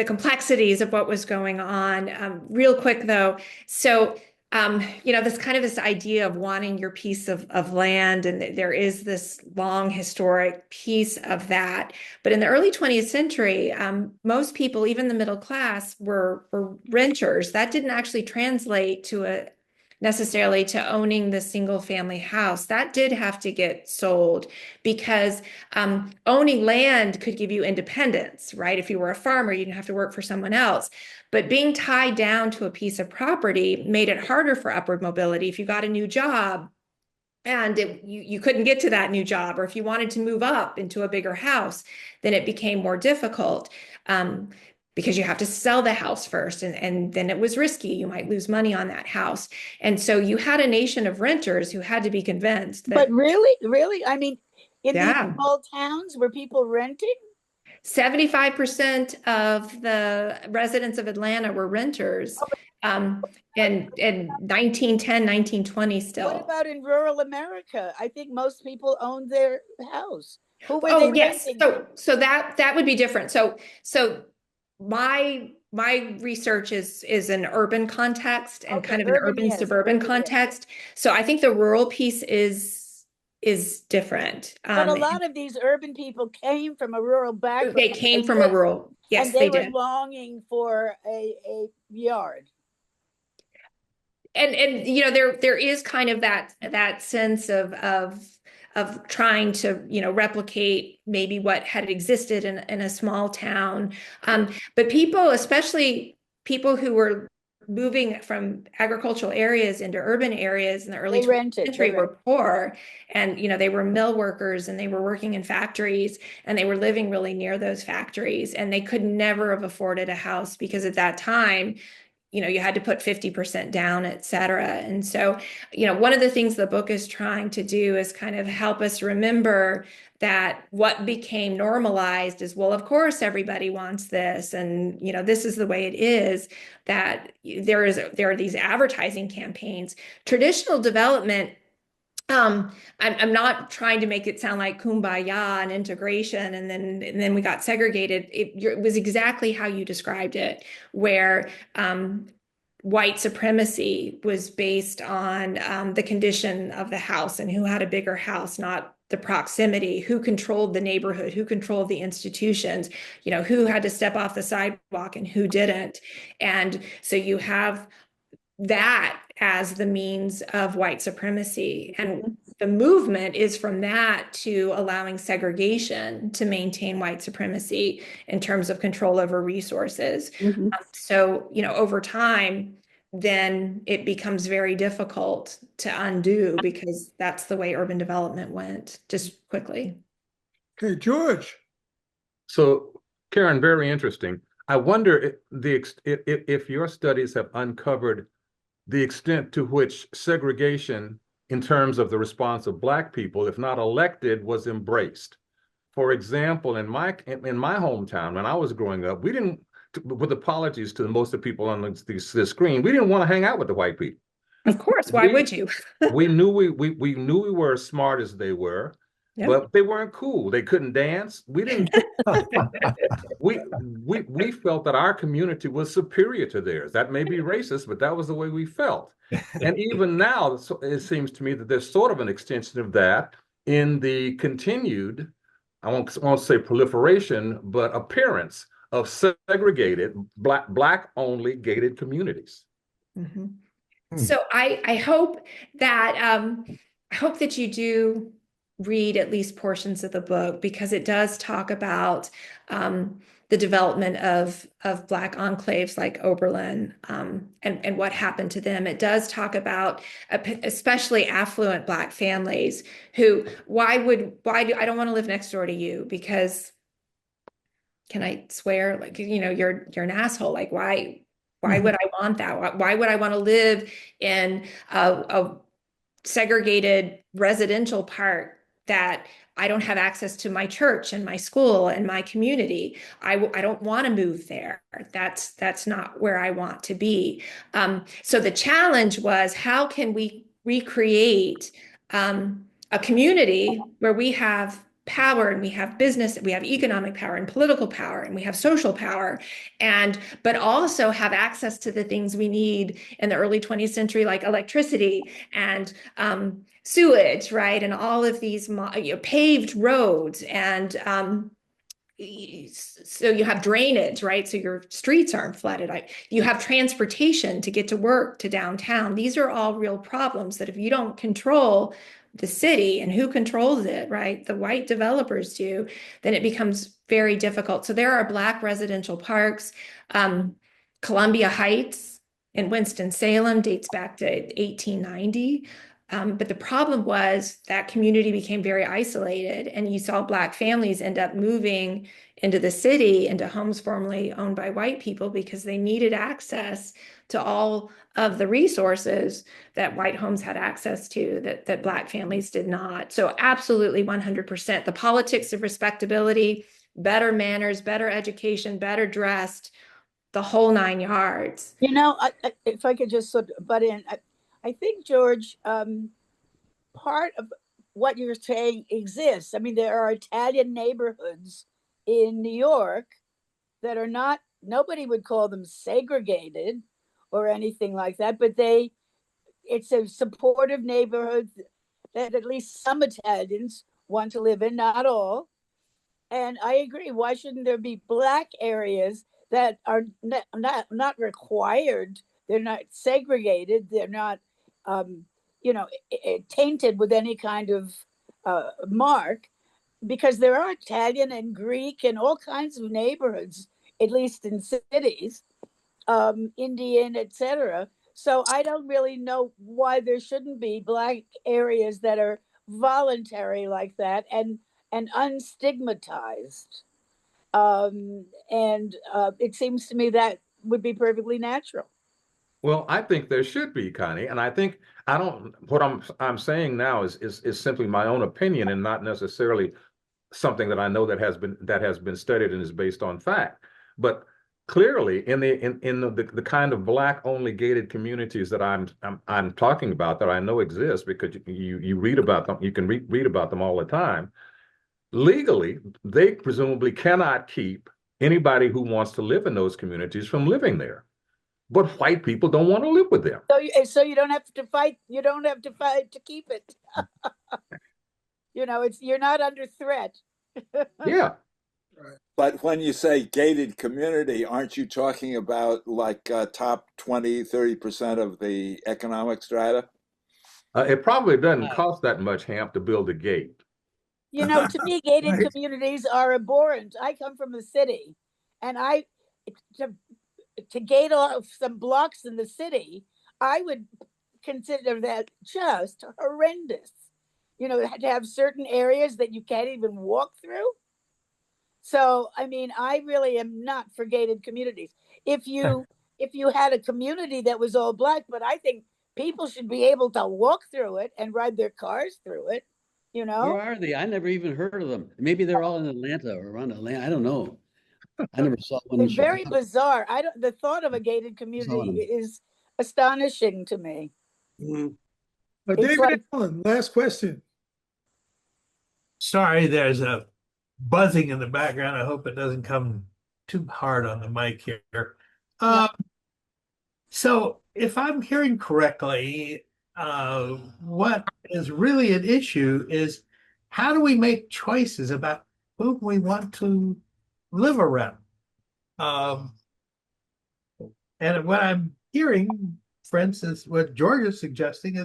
complexities of what was going on. Real quick though, so this idea of wanting your piece of land, and there is this long historic piece of that. But in the early 20th century, most people, even the middle class, were renters. That didn't actually translate to necessarily to owning the single family house. That did have to get sold because owning land could give you independence, right? If you were a farmer, you didn't have to work for someone else. But being tied down to a piece of property made it harder for upward mobility. If you got a new job, and you couldn't get to that new job, or if you wanted to move up into a bigger house, then it became more difficult because you have to sell the house first, and then it was risky. You might lose money on that house. And so you had a nation of renters who had to be convinced that. But really, I mean, in these Yeah. small towns, were people renting? 75% of the residents of Atlanta were renters. In 1910, 1920 still. What about in rural America? I think most people owned their house. Who were they Oh, yes. renting? So that would be different. So my research is an urban context and kind of an urban suburban context. So I think the rural piece is different. But a lot of these urban people came from a rural background. They came from a rural, yes, and they were did. longing for a yard. And you know, there is kind of that sense of trying to, you know, replicate maybe what had existed in a small town. But people, especially people who were moving from agricultural areas into urban areas in the early 20th century were poor, and you know, they were mill workers and they were working in factories and they were living really near those factories, and they could never have afforded a house because at that time, you know, you had to put 50% down, et cetera. And so, you know, one of the things the book is trying to do is kind of help us remember that what became normalized is, well, of course, everybody wants this. And, you know, this is the way it is, that there are these advertising campaigns. Traditional development, I'm not trying to make it sound like kumbaya and integration, and then we got segregated. It was exactly how you described it, where white supremacy was based on the condition of the house and who had a bigger house, not the proximity, who controlled the neighborhood, who controlled the institutions, you know, who had to step off the sidewalk and who didn't. And so you have that as the means of white supremacy. And the movement is from that to allowing segregation to maintain white supremacy in terms of control over resources. So, you know, over time, then it becomes very difficult to undo because that's the way urban development went, just quickly. Okay, George. So, Karen, very interesting. I wonder if your studies have uncovered the extent to which segregation in terms of the response of Black people, if not elected, was embraced. For example, in my hometown, when I was growing up, we didn't, with apologies to most of the people on the screen, we didn't want to hang out with the white people. Of course, why would you? we knew we were as smart as they were, but they weren't cool. They couldn't dance. We didn't. we felt that our community was superior to theirs. That may be racist, but that was the way we felt. And even now, it seems to me that there's sort of an extension of that in the continued, I won't say proliferation, but appearance of segregated black only gated communities. So I hope that you do read at least portions of the book, because it does talk about the development of Black enclaves like Oberlin and what happened to them. It does talk about especially affluent Black families who, I don't want to live next door to you because, can I swear, like, you know, you're an asshole. Like, why would I want that? Why would I want to live in a segregated residential part that I don't have access to my church and my school and my community? I don't want to move there. That's not where I want to be. So the challenge was, how can we recreate a community where we have power and we have business, we have economic power and political power, and we have social power, but also have access to the things we need in the early 20th century, like electricity and sewage, right? And all of these paved roads and so you have drainage, right? So your streets aren't flooded. You have transportation to get to work, to downtown. These are all real problems that if you don't control the city, and who controls it, right? The white developers do, then it becomes very difficult. So there are Black residential parks. Columbia Heights in Winston-Salem dates back to 1890. But the problem was that community became very isolated, and you saw Black families end up moving into the city, into homes formerly owned by white people, because they needed access to all of the resources that white homes had access to that Black families did not. So absolutely 100%. The politics of respectability, better manners, better education, better dressed, the whole 9 yards. You know, if I could just sort of butt in, I think, George, part of what you're saying exists. I mean, there are Italian neighborhoods in New York that are not, nobody would call them segregated or anything like that, but it's a supportive neighborhood that at least some Italians want to live in, not all. And I agree. Why shouldn't there be Black areas that are not required? They're not segregated. They're not, tainted with any kind of mark, because there are Italian and Greek and all kinds of neighborhoods, at least in cities, Indian, etc. So I don't really know why there shouldn't be Black areas that are voluntary like that and unstigmatized. And it seems to me that would be perfectly natural. Well, I think there should be, Connie, and I think I don't. What I'm saying now is simply my own opinion and not necessarily something that I know that has been studied and is based on fact. But clearly, in the kind of Black only gated communities that I'm talking about, that I know exist because you read about them, you can read about them all the time. Legally, they presumably cannot keep anybody who wants to live in those communities from living there. But white people don't want to live with them. So you don't have to fight. You don't have to fight to keep it. You're not under threat. Yeah. But when you say gated community, aren't you talking about like top 20, 30% of the economic strata? It probably doesn't cost that much, Hamp, to build a gate. To me, gated communities are abhorrent. I come from the city, and to gate off some blocks in the city, I would consider that just horrendous. To have certain areas that you can't even walk through. So, I mean, I really am not for gated communities. If you had a community that was all Black, but I think people should be able to walk through it and ride their cars through it. Where are they? I never even heard of them. Maybe they're all in Atlanta or around Atlanta. I don't know. I never saw one. It's very bizarre. The thought of a gated community is astonishing to me. But David Allen, last question. Sorry, there's a buzzing in the background. I hope it doesn't come too hard on the mic here. So if I'm hearing correctly, what is really an issue is how do we make choices about whom we want to live around? And what I'm hearing, for instance, what George is suggesting,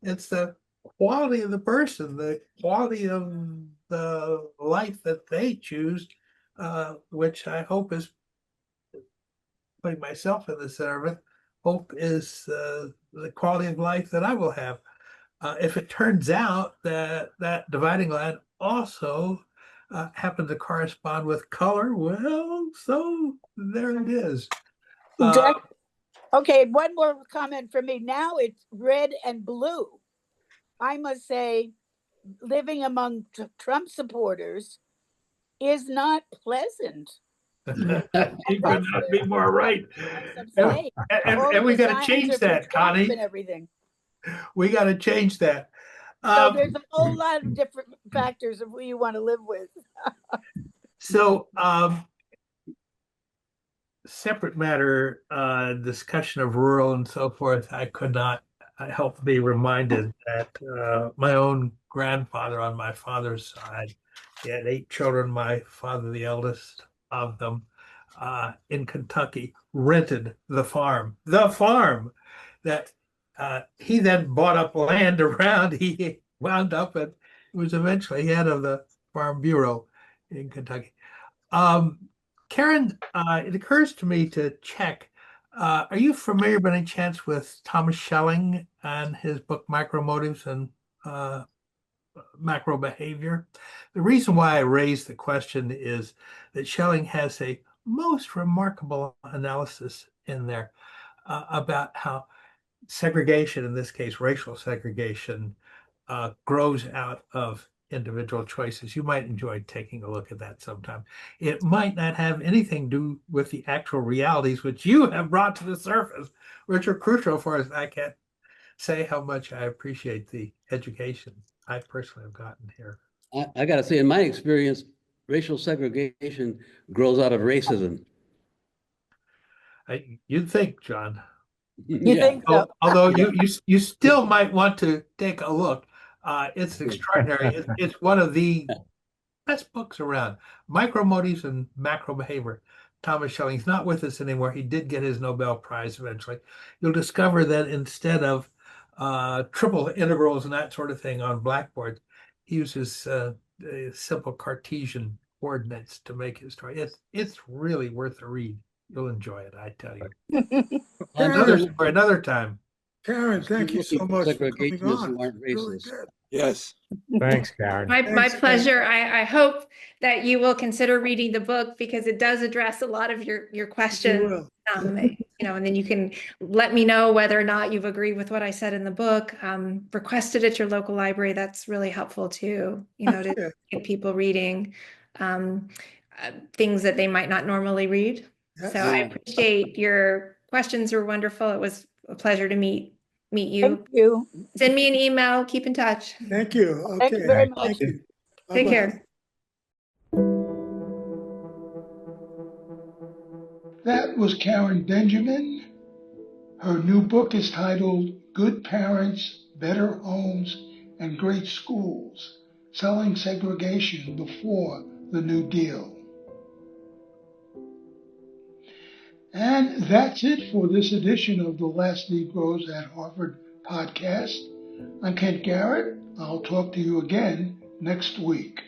it's the quality of the person, the quality of the life that they choose, which I hope is, putting myself in the center of it, hope is the quality of life that I will have. If it turns out that that dividing line also happens to correspond with color, well, so there it is. Okay, one more comment from me. Now it's red and blue. I must say, living among Trump supporters is not pleasant. You could not be more right. And we got to change that, Connie. And everything. We got to change that. So there's a whole lot of different factors of who you want to live with. So, separate matter, discussion of rural and so forth. I could not helped be reminded that my own grandfather on my father's side, he had 8 children, my father, the eldest of them, in Kentucky, rented the farm that he then bought up land around. He wound up and was eventually head of the Farm Bureau in Kentucky. Karen, it occurs to me to check. Are you familiar by any chance with Thomas Schelling and his book Micromotives and Macro Behavior? The reason why I raised the question is that Schelling has a most remarkable analysis in there about how segregation, in this case racial segregation, grows out of individual choices. You might enjoy taking a look at that sometime. It might not have anything to do with the actual realities which you have brought to the surface, which are crucial for us. I can't say how much I appreciate the education I personally have gotten here. I got to say, in my experience, racial segregation grows out of racism. You'd think, John. You think so? Although you still might want to take a look. It's extraordinary. It's one of the best books around. Micromotives and Macro Behavior. Thomas Schelling. He's not with us anymore. He did get his Nobel Prize eventually. You'll discover that instead of triple integrals and that sort of thing on blackboard, he uses simple Cartesian coordinates to make his story. It's really worth a read. You'll enjoy it, I tell you. Another time. Karen, thank you so much for coming on. Really yes. Thanks, Karen. My pleasure. I hope that you will consider reading the book because it does address a lot of your questions. And then you can let me know whether or not you've agreed with what I said in the book. Request it at your local library. That's really helpful too, to get people reading things that they might not normally read. Yes. So I appreciate your questions were wonderful. It was a pleasure to meet you. Thank you. Send me an email. Keep in touch. Thank you. Okay. Thank you very much. Thank you. Take Bye-bye. care. That was Karen Benjamin. Her new book is titled Good Parents, Better Homes, and Great Schools, Selling Segregation Before the New Deal. And that's it for this edition of The Last Negroes at Harvard podcast. I'm Kent Garrett. I'll talk to you again next week.